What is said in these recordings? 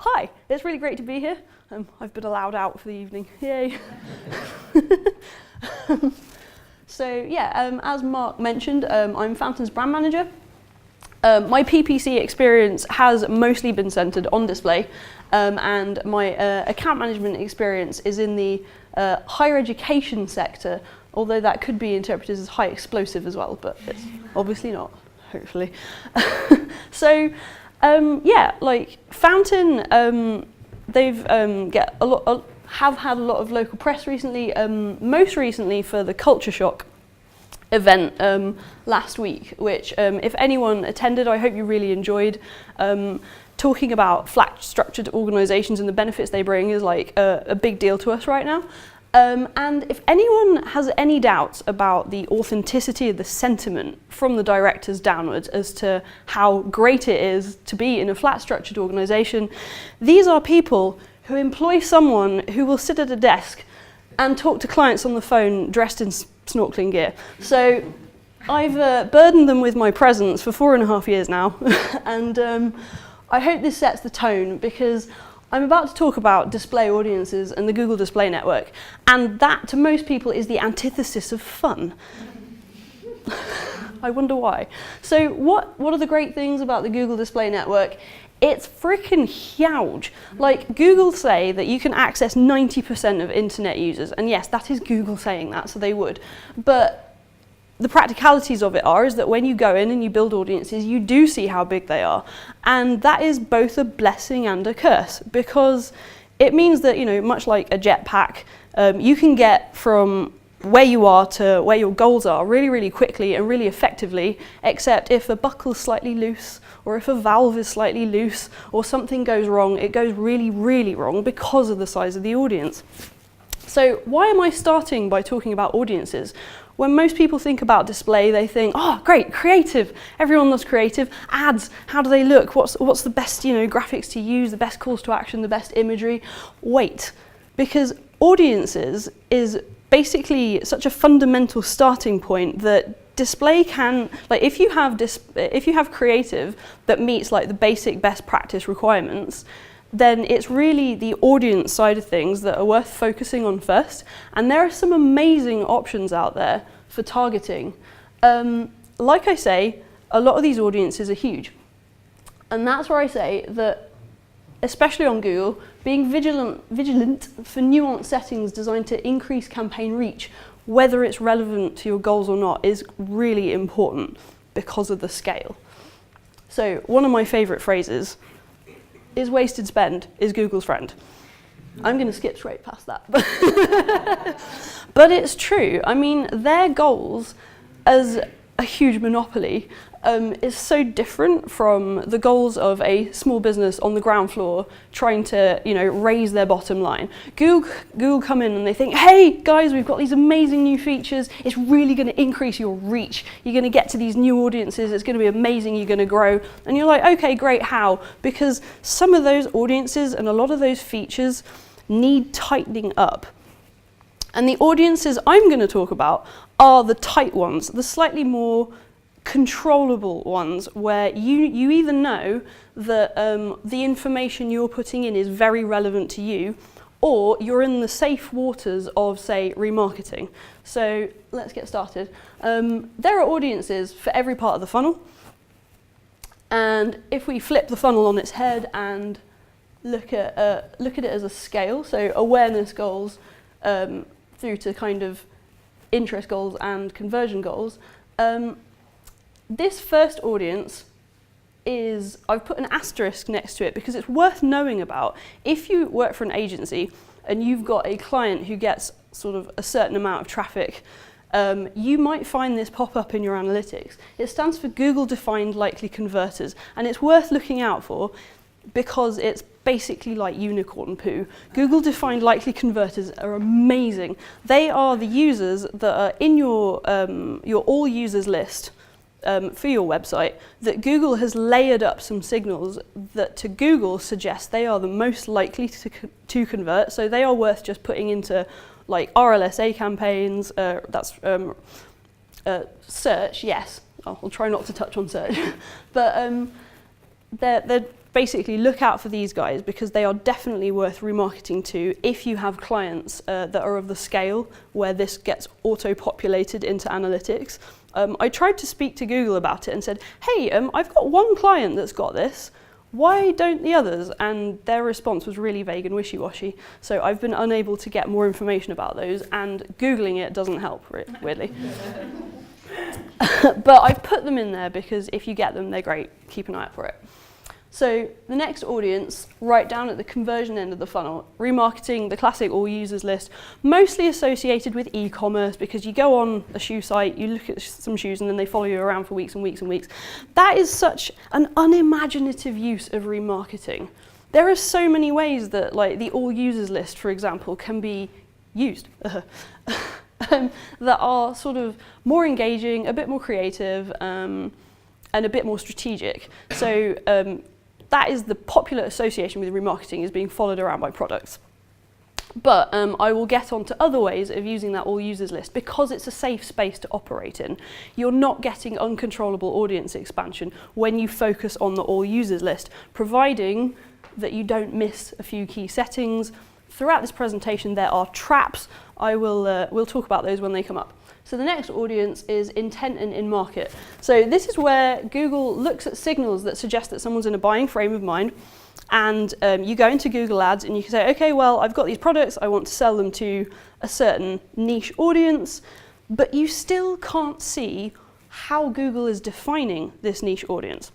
hi, it's really great to be here. I've been allowed out for the evening, yay. So yeah, as Mark mentioned, I'm Fountain's brand manager. My PPC experience has mostly been centered on display, and my account management experience is in the higher education sector, although that could be interpreted as high explosive as well, but it's obviously not, hopefully. So yeah, like Fountain, they've have had a lot of local press recently, most recently for the Culture Shock event last week, which if anyone attended, I hope you really enjoyed. Talking about flat structured organisations and the benefits they bring is like a big deal to us right now. And if anyone has any doubts about the authenticity of the sentiment from the directors downwards as to how great it is to be in a flat structured organisation, these are people who employ someone who will sit at a desk and talk to clients on the phone dressed in snorkeling gear. So I've burdened them with my presence for 4.5 years now, and I hope this sets the tone, because I'm about to talk about display audiences and the Google Display Network, and that to most people is the antithesis of fun. I wonder why. So what are the great things about the Google Display Network? It's freaking huge. Like, Google say that you can access 90% of internet users, and yes, that is Google saying that, so they would. But the practicalities of it is that when you go in and you build audiences, you do see how big they are. And that is both a blessing and a curse, because it means that, you know, much like a jetpack, you can get from where you are to where your goals are really, really quickly and really effectively, except if a buckle's slightly loose, or if a valve is slightly loose, or something goes wrong, it goes really, really wrong because of the size of the audience. So why am I starting by talking about audiences? When most people think about display, they think, oh, great, creative. Everyone loves creative. Ads, how do they look? What's the best, you know, graphics to use, the best calls to action, the best imagery? Wait, because audiences is basically such a fundamental starting point that display can, like, if you have creative that meets like the basic best practice requirements, then it's really the audience side of things that are worth focusing on first. And there are some amazing options out there for targeting. Like I say, a lot of these audiences are huge. And that's where I say that, especially on Google, being vigilant for nuanced settings designed to increase campaign reach, whether it's relevant to your goals or not, is really important because of the scale. So one of my favorite phrases is wasted spend is Google's friend. I'm going to skip straight past that. But it's true. I mean, their goals as a huge monopoly is so different from the goals of a small business on the ground floor trying to, you know, raise their bottom line. Google come in and they think, hey guys, we've got these amazing new features. It's really going to increase your reach. You're going to get to these new audiences. It's going to be amazing. You're going to grow. And you're like, okay, great. How? Because some of those audiences and a lot of those features need tightening up. And the audiences I'm going to talk about are the tight ones, the slightly more controllable ones, where you either know that the information you're putting in is very relevant to you, or you're in the safe waters of, say, remarketing. So let's get started. There are audiences for every part of the funnel. And if we flip the funnel on its head and look at it as a scale, so awareness goals through to kind of interest goals and conversion goals, this first audience is, I've put an asterisk next to it because it's worth knowing about. If you work for an agency and you've got a client who gets sort of a certain amount of traffic, you might find this pop up in your analytics. It stands for Google Defined Likely Converters, and it's worth looking out for because it's basically like unicorn poo. Google Defined Likely Converters are amazing. They are the users that are in your all users list for your website that Google has layered up some signals that to Google suggest they are the most likely to convert. So they are worth just putting into like RLSA campaigns, that's search, yes. I'll try not to touch on search. But they're basically look out for these guys because they are definitely worth remarketing to if you have clients that are of the scale where this gets auto-populated into analytics. I tried to speak to Google about it and said, hey, I've got one client that's got this. Why don't the others? And their response was really vague and wishy-washy. So I've been unable to get more information about those, and Googling it doesn't help, weirdly. But I've put them in there because if you get them, they're great. Keep an eye out for it. So the next audience, right down at the conversion end of the funnel, remarketing, the classic all users list, mostly associated with e-commerce because you go on a shoe site, you look at some shoes and then they follow you around for weeks and weeks and weeks. That is such an unimaginative use of remarketing. There are so many ways that like the all users list, for example, can be used. That are sort of more engaging, a bit more creative, and a bit more strategic. So that is the popular association with remarketing, is being followed around by products. But I will get on to other ways of using that all users list because it's a safe space to operate in. You're not getting uncontrollable audience expansion when you focus on the all users list, providing that you don't miss a few key settings. Throughout this presentation, there are traps. We'll talk about those when they come up. So the next audience is intent and in-market. So this is where Google looks at signals that suggest that someone's in a buying frame of mind, and you go into Google Ads and you can say, okay, well, I've got these products, I want to sell them to a certain niche audience, but you still can't see how Google is defining this niche audience.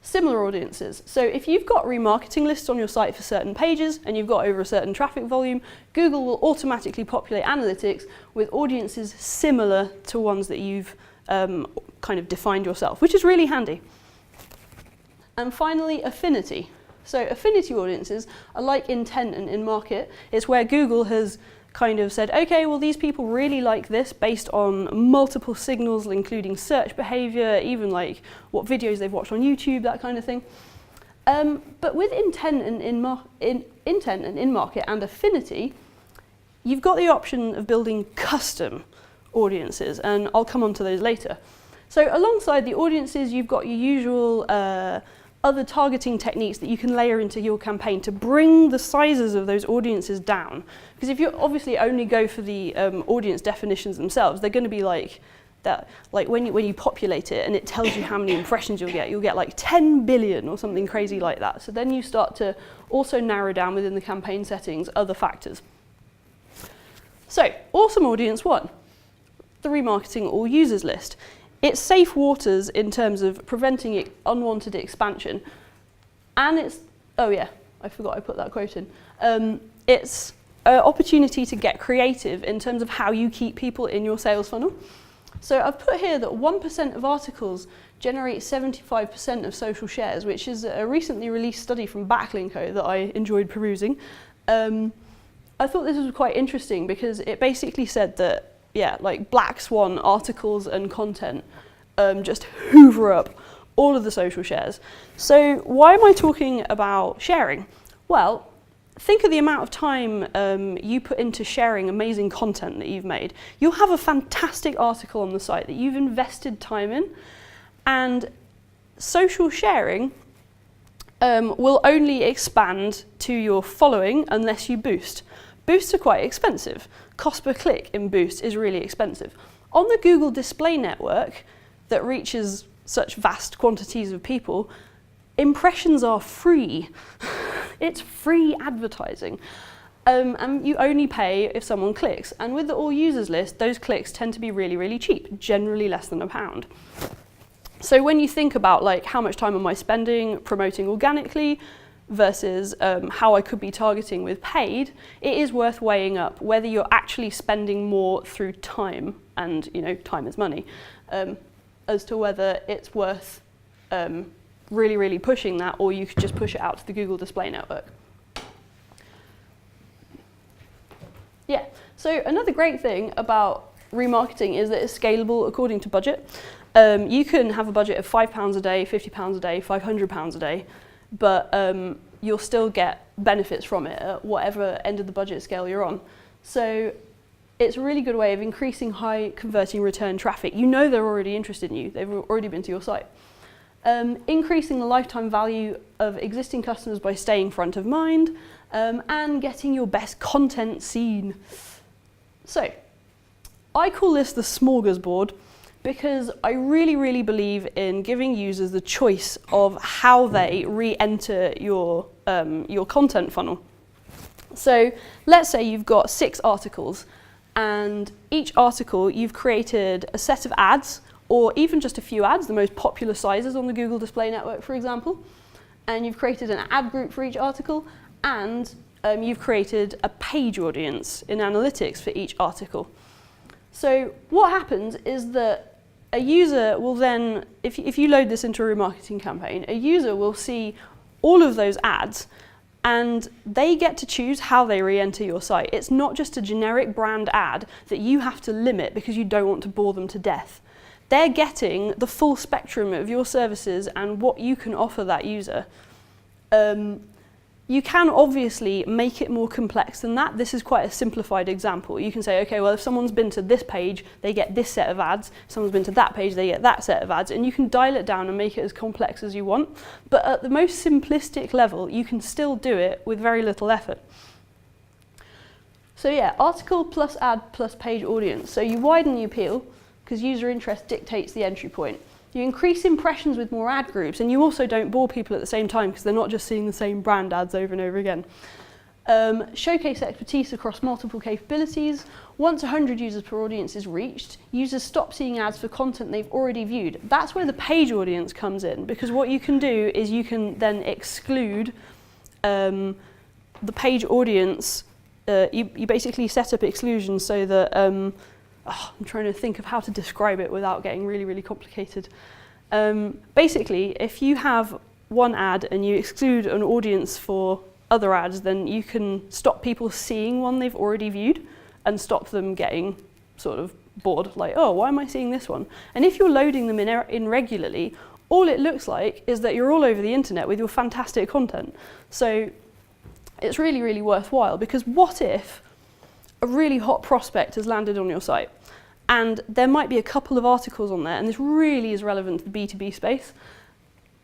Similar audiences. So if you've got remarketing lists on your site for certain pages and you've got over a certain traffic volume, Google will automatically populate analytics with audiences similar to ones that you've kind of defined yourself, which is really handy. And finally, affinity. So affinity audiences are like intent and in-market. It's where Google has kind of said, okay, well, these people really like this based on multiple signals, including search behavior, even like what videos they've watched on YouTube, that kind of thing. But with intent and in-market and affinity, you've got the option of building custom audiences, and I'll come on to those later. So alongside the audiences, you've got your usual other targeting techniques that you can layer into your campaign to bring the sizes of those audiences down. Because if you obviously only go for the audience definitions themselves, they're going to be like that. Like when you populate it and it tells you how many impressions you'll get like 10 billion or something crazy like that. So then you start to also narrow down within the campaign settings other factors. So awesome audience one, the remarketing all users list. It's safe waters in terms of preventing unwanted expansion. And it's, oh yeah, I forgot I put that quote in. It's an opportunity to get creative in terms of how you keep people in your sales funnel. So I've put here that 1% of articles generate 75% of social shares, which is a recently released study from Backlinko that I enjoyed perusing. I thought this was quite interesting because it basically said that yeah, like black swan articles and content just hoover up all of the social shares. So why am I talking about sharing? Well, think of the amount of time you put into sharing amazing content that you've made. You'll have a fantastic article on the site that you've invested time in, and social sharing will only expand to your following unless you boost. Boosts are quite expensive. Cost per click in boost is really expensive. On the Google display network that reaches such vast quantities of people, impressions are free. It's free advertising. And you only pay if someone clicks. And with the all users list, those clicks tend to be really, really cheap, generally less than £1. So when you think about like how much time am I spending promoting organically, versus how I could be targeting with paid, it is worth weighing up whether you're actually spending more through time, and you know, time is money, as to whether it's worth really, really pushing that, or you could just push it out to the Google display network. Yeah, so another great thing about remarketing is that it's scalable according to budget. You can have a budget of £5 a day, £50 a day, £500 a day, but you'll still get benefits from it at whatever end of the budget scale you're on. So it's a really good way of increasing high converting return traffic. You know they're already interested in you, they've already been to your site. increasing the lifetime value of existing customers by staying front of mind, and getting your best content seen. So, I call this the smorgasbord because I really, really believe in giving users the choice of how they re-enter your content funnel. So, let's say you've got 6 articles, and each article you've created a set of ads, or even just a few ads, the most popular sizes on the Google Display Network, for example, and you've created an ad group for each article, and you've created a page audience in analytics for each article. So what happens is that a user will then, if you load this into a remarketing campaign, a user will see all of those ads, and they get to choose how they re-enter your site. It's not just a generic brand ad that you have to limit because you don't want to bore them to death. They're getting the full spectrum of your services and what you can offer that user. You can obviously make it more complex than that. This is quite a simplified example. You can say, okay, well, if someone's been to this page, they get this set of ads. If someone's been to that page, they get that set of ads. And you can dial it down and make it as complex as you want. But at the most simplistic level, you can still do it with very little effort. So yeah, article plus ad plus page audience. So you widen the appeal because user interest dictates the entry point. You increase impressions with more ad groups, and you also don't bore people at the same time because they're not just seeing the same brand ads over and over again. Showcase expertise across multiple capabilities. Once 100 users per audience is reached, users stop seeing ads for content they've already viewed. That's where the page audience comes in, because what you can do is you can then exclude the page audience. You basically set up exclusions so that I'm trying to think of how to describe it without getting really, really complicated. Basically, if you have one ad and you exclude an audience for other ads, then you can stop people seeing one they've already viewed and stop them getting sort of bored, like, oh, why am I seeing this one? And if you're loading them in regularly, all it looks like is that you're all over the internet with your fantastic content. So it's really, really worthwhile, because what if a really hot prospect has landed on your site and there might be a couple of articles on there, and this really is relevant to the B2B space.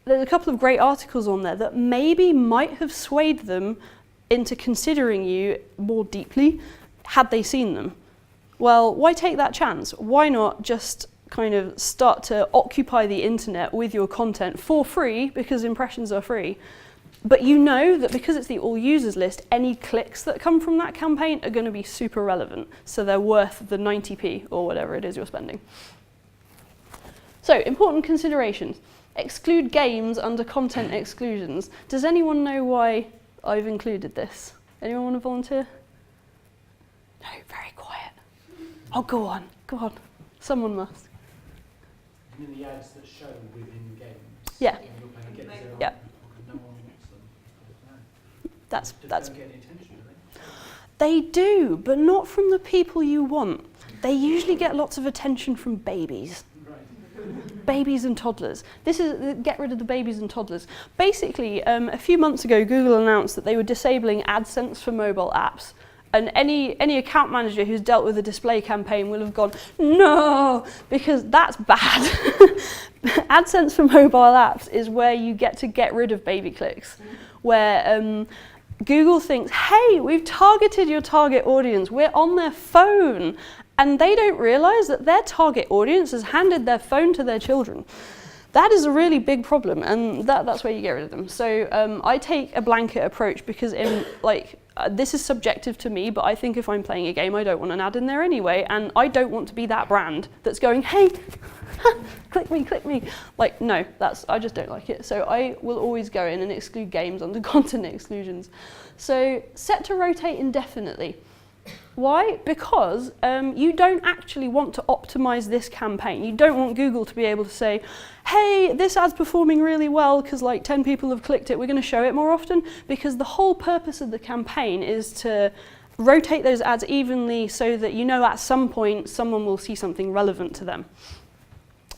There's a couple of great articles on there that maybe might have swayed them into considering you more deeply had they seen them. Well, why take that chance? Why not just kind of start to occupy the internet with your content for free, because impressions are free? But you know that because it's the all users list, any clicks that come from that campaign are going to be super relevant. So they're worth the 90p or whatever it is you're spending. So, important considerations. Exclude games under content exclusions. Does anyone know why I've included this? Anyone want to volunteer? No, very quiet. Oh, go on. Someone must. You mean the ads that show within games? Yeah. Yeah. That's Don't get any attention, do they do, but not from the people you want. They usually get lots of attention from babies. Right. Babies and toddlers. This is get rid of the babies and toddlers. Basically, a few months ago, Google announced that they were disabling AdSense for mobile apps. And any account manager who's dealt with a display campaign will have gone, no, because that's bad. AdSense for mobile apps is where you get to get rid of baby clicks, where Google thinks, hey, we've targeted your target audience, we're on their phone, and they don't realize that their target audience has handed their phone to their children. That is a really big problem, and that's where you get rid of them. So I take a blanket approach because this is subjective to me, but I think if I'm playing a game, I don't want an ad in there anyway, and I don't want to be that brand that's going, hey, click me. Like, no, I just don't like it. So I will always go in and exclude games under content exclusions. So set to rotate indefinitely. Why? Because you don't actually want to optimize this campaign. You don't want Google to be able to say, hey, this ad's performing really well because like 10 people have clicked it, we're going to show it more often, because the whole purpose of the campaign is to rotate those ads evenly so that you know at some point someone will see something relevant to them.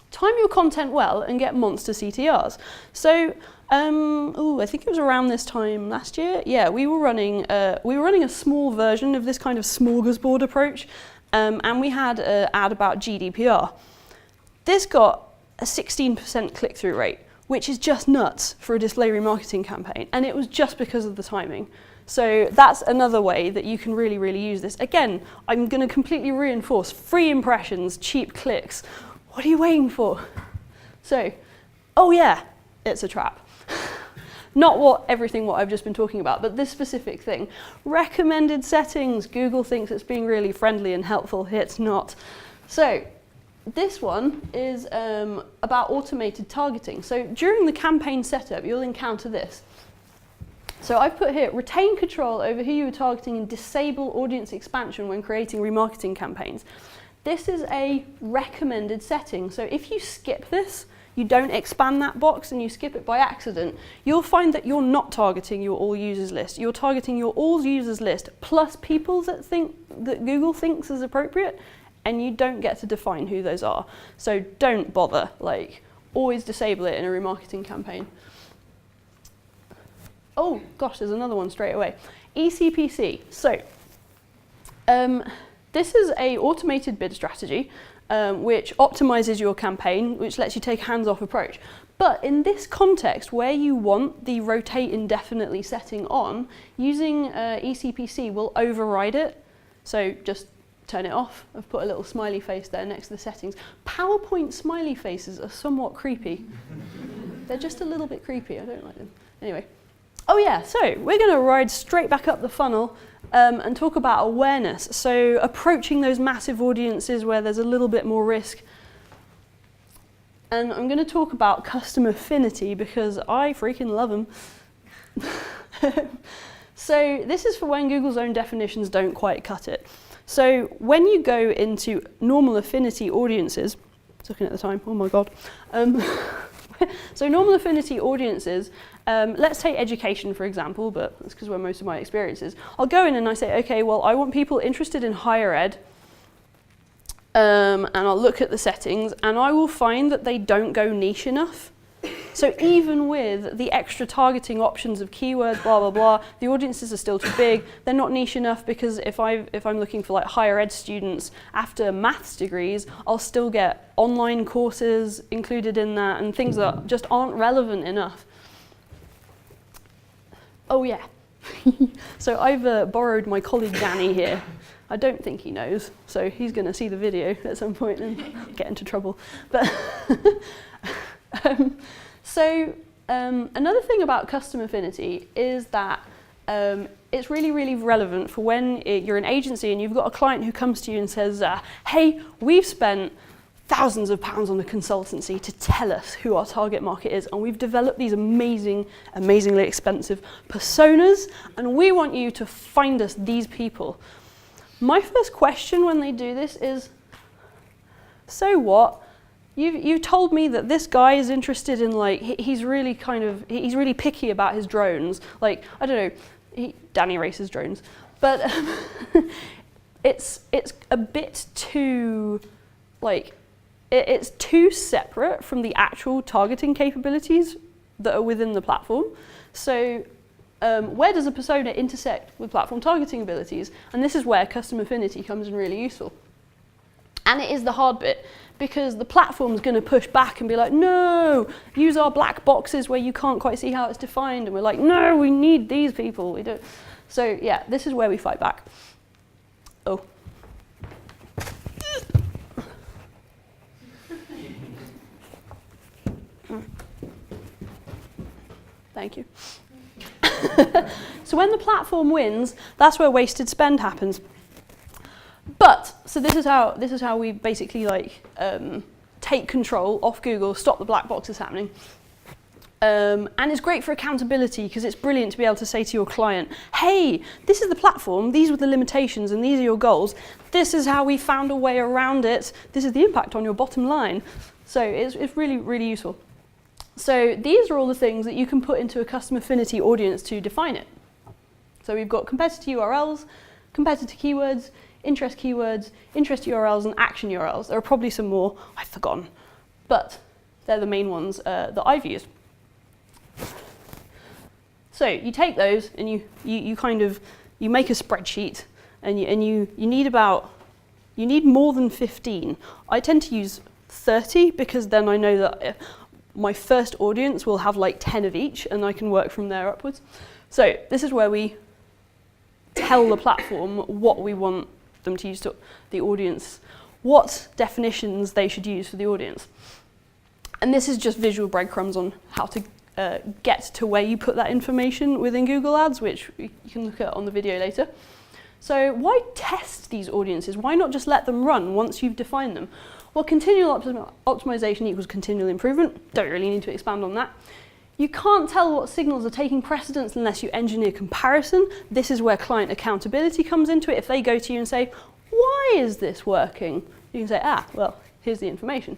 Time your content well and get monster CTRs. So I think it was around this time last year. Yeah, we were running a small version of this kind of smorgasbord approach, and we had an ad about GDPR. This got a 16% click-through rate, which is just nuts for a display remarketing campaign. And it was just because of the timing. So that's another way that you can really, really use this. Again, I'm going to completely reinforce free impressions, cheap clicks. What are you waiting for? So, oh yeah, it's a trap. Not everything what I've just been talking about, but this specific thing. Recommended settings. Google thinks it's being really friendly and helpful. It's not. So this one is about automated targeting. So during the campaign setup, you'll encounter this. So I've put here, retain control over who you are targeting and disable audience expansion when creating remarketing campaigns. This is a recommended setting. So if you skip this, you don't expand that box and you skip it by accident, you'll find that you're not targeting your all users list. You're targeting your all users list plus people that Google thinks is appropriate, and you don't get to define who those are. So don't bother, like always disable it in a remarketing campaign. Oh gosh, there's another one straight away. ECPC. So this is a automated bid strategy which optimizes your campaign, which lets you take a hands-off approach. But in this context, where you want the rotate indefinitely setting on, using ECPC will override it. So just turn it off. I've put a little smiley face there next to the settings. PowerPoint smiley faces are somewhat creepy. They're just a little bit creepy. I don't like them. Anyway. Oh yeah, so we're going to ride straight back up the funnel and talk about awareness. So approaching those massive audiences where there's a little bit more risk. And I'm going to talk about Custom Affinity because I freaking love them. So this is for when Google's own definitions don't quite cut it. So when you go into normal affinity audiences, looking at the time, oh my god. So normal affinity audiences, let's take education for example, but that's because where most of my experience is. I'll go in and I say, okay, well I want people interested in higher ed, and I'll look at the settings and I will find that they don't go niche enough. So even with the extra targeting options of keywords, blah, blah, blah, the audiences are still too big. They're not niche enough because if I'm looking for like higher ed students after maths degrees, I'll still get online courses included in that and things that just aren't relevant enough. Oh yeah. So I've borrowed my colleague Danny here. I don't think he knows, so he's going to see the video at some point and get into trouble. But another thing about Custom Affinity is that it's really, really relevant for when you're an agency and you've got a client who comes to you and says, hey, we've spent thousands of pounds on a consultancy to tell us who our target market is, and we've developed these amazingly expensive personas, and we want you to find us these people. My first question when they do this is, so what? You told me that this guy is interested in like he's really picky about his drones. Like I don't know, Danny races drones, but it's a bit too like it's too separate from the actual targeting capabilities that are within the platform. So where does a persona intersect with platform targeting abilities? And this is where Custom Affinity comes in really useful. And it is the hard bit, because the platform's going to push back and be like, no, use our black boxes where you can't quite see how it's defined. And we're like, no, we need these people. We don't. So yeah, this is where we fight back. Oh. Thank you. So when the platform wins, that's where wasted spend happens. But so this is how we basically like take control off Google, stop the black boxes happening. And it's great for accountability because it's brilliant to be able to say to your client, hey, this is the platform, these were the limitations and these are your goals. This is how we found a way around it. This is the impact on your bottom line. So it's really, really useful. So these are all the things that you can put into a Custom Affinity audience to define it. So we've got competitor URLs, competitor keywords, interest keywords, interest URLs, and action URLs. There are probably some more I've forgotten, but they're the main ones that I've used. So you take those and you make a spreadsheet, and you need more than 15. I tend to use 30 because then I know that my first audience will have like 10 of each, and I can work from there upwards. So this is where we tell the platform what we want them to use to the audience, what definitions they should use for the audience. And this is just visual breadcrumbs on how to get to where you put that information within Google Ads, which you can look at on the video later. So why test these audiences? Why not just let them run once you've defined them? Well, continual optimization equals continual improvement. Don't really need to expand on that. You can't tell what signals are taking precedence unless you engineer comparison. This is where client accountability comes into it. If they go to you and say, why is this working? You can say, well, here's the information.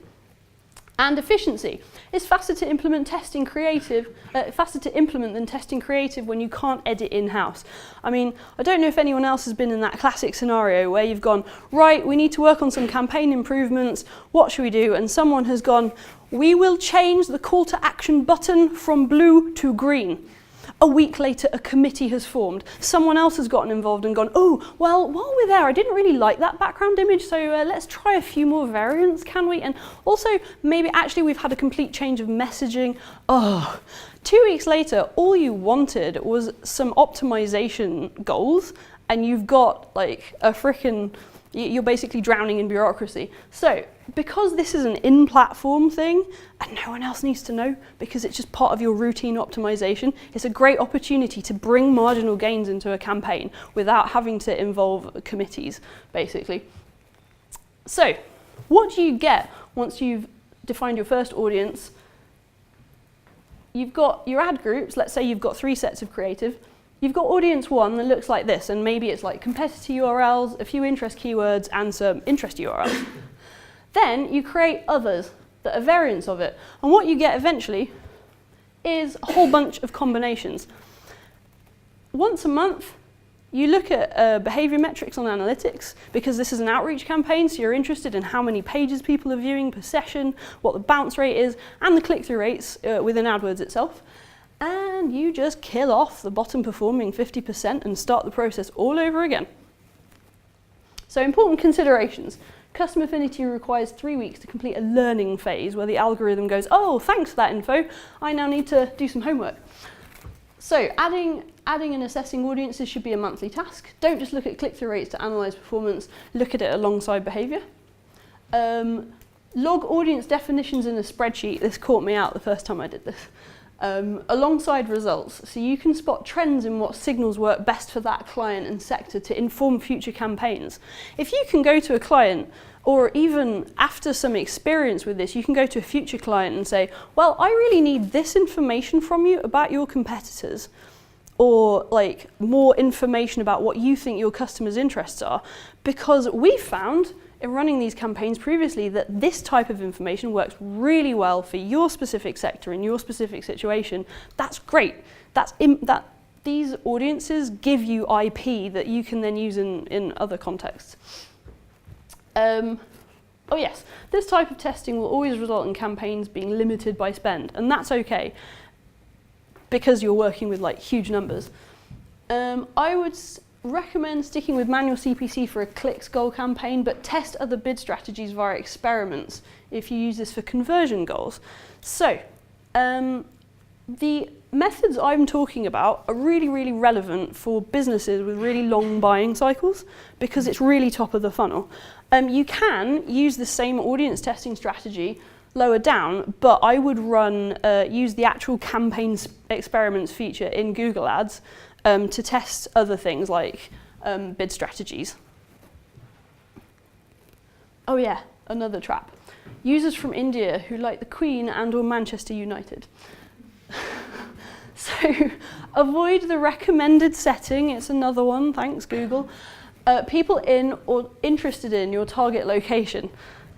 And efficiency. It's faster to implement than testing creative when you can't edit in-house. I mean, I don't know if anyone else has been in that classic scenario where you've gone, right, we need to work on some campaign improvements, what should we do? And someone has gone, we will change the call to action button from blue to green. A week later, a committee has formed. Someone else has gotten involved and gone, oh, well, while we're there, I didn't really like that background image, so let's try a few more variants, can we? And also, maybe actually we've had a complete change of messaging. 2 weeks later, all you wanted was some optimization goals, and you've got like a you're basically drowning in bureaucracy. So, because this is an in-platform thing, and no one else needs to know, because it's just part of your routine optimization, it's a great opportunity to bring marginal gains into a campaign without having to involve committees, basically. So, what do you get once you've defined your first audience? You've got your ad groups. Let's say you've got 3 sets of creative. You've got audience 1 that looks like this, and maybe it's like competitor URLs, a few interest keywords, and some interest URLs. Then you create others that are variants of it. And what you get eventually is a whole bunch of combinations. Once a month, you look at behavior metrics on analytics, because this is an outreach campaign, so you're interested in how many pages people are viewing per session, what the bounce rate is, and the click-through rates within AdWords itself. And you just kill off the bottom performing 50% and start the process all over again. So important considerations. Custom Affinity requires 3 weeks to complete a learning phase where the algorithm goes, oh, thanks for that info, I now need to do some homework. So adding and assessing audiences should be a monthly task. Don't just look at click-through rates to analyze performance, look at it alongside behavior. Log audience definitions in a spreadsheet. This caught me out the first time I did this. Alongside results, so you can spot trends in what signals work best for that client and sector to inform future campaigns. If you can go to a client, or even after some experience with this, you can go to a future client and say, well, I really need this information from you about your competitors, or like more information about what you think your customers' interests are, because we found in running these campaigns previously that this type of information works really well for your specific sector and your specific situation. That's great. These audiences give you IP that you can then use in other contexts. Oh yes, this type of testing will always result in campaigns being limited by spend, and that's okay because you're working with like huge numbers. I would recommend sticking with manual CPC for a clicks goal campaign, but test other bid strategies via experiments if you use this for conversion goals. So, the methods I'm talking about are really, really relevant for businesses with really long buying cycles because it's really top of the funnel. You can use the same audience testing strategy lower down, but I would use the actual campaign experiments feature in Google Ads to test other things like bid strategies. Oh yeah, another trap. Users from India who like the Queen and/or Manchester United. So avoid the recommended setting, it's another one, thanks Google. People in or interested in your target location.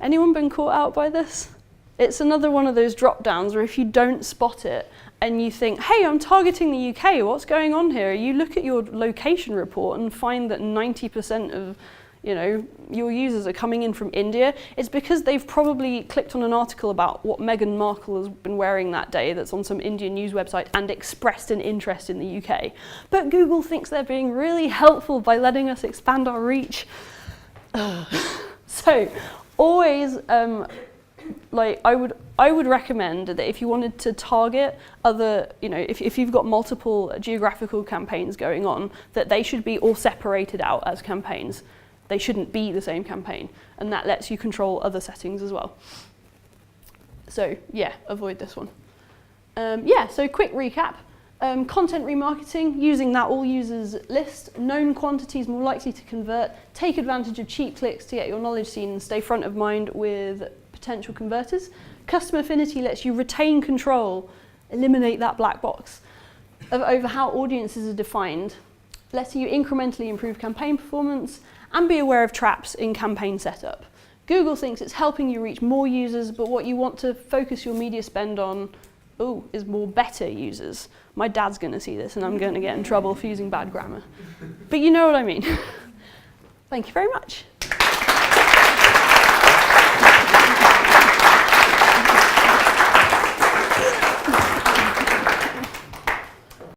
Anyone been caught out by this? It's another one of those drop downs where if you don't spot it and you think, hey, I'm targeting the UK, what's going on here? You look at your location report and find that 90% of your users are coming in from India. It's because they've probably clicked on an article about what Meghan Markle has been wearing that day that's on some Indian news website and expressed an interest in the UK. But Google thinks they're being really helpful by letting us expand our reach. So always, I would I would recommend that if you wanted to target other, if you've got multiple geographical campaigns going on, that they should be all separated out as campaigns. They shouldn't be the same campaign, and that lets you control other settings as well. So yeah, avoid this one. So quick recap. Content remarketing, using that all users list, known quantities more likely to convert, take advantage of cheap clicks to get your knowledge seen and stay front of mind with potential converters. Custom Affinity lets you retain control, eliminate that black box over how audiences are defined, letting you incrementally improve campaign performance and be aware of traps in campaign setup. Google thinks it's helping you reach more users, but what you want to focus your media spend on is more better users. My dad's going to see this and I'm going to get in trouble for using bad grammar. But you know what I mean. Thank you very much.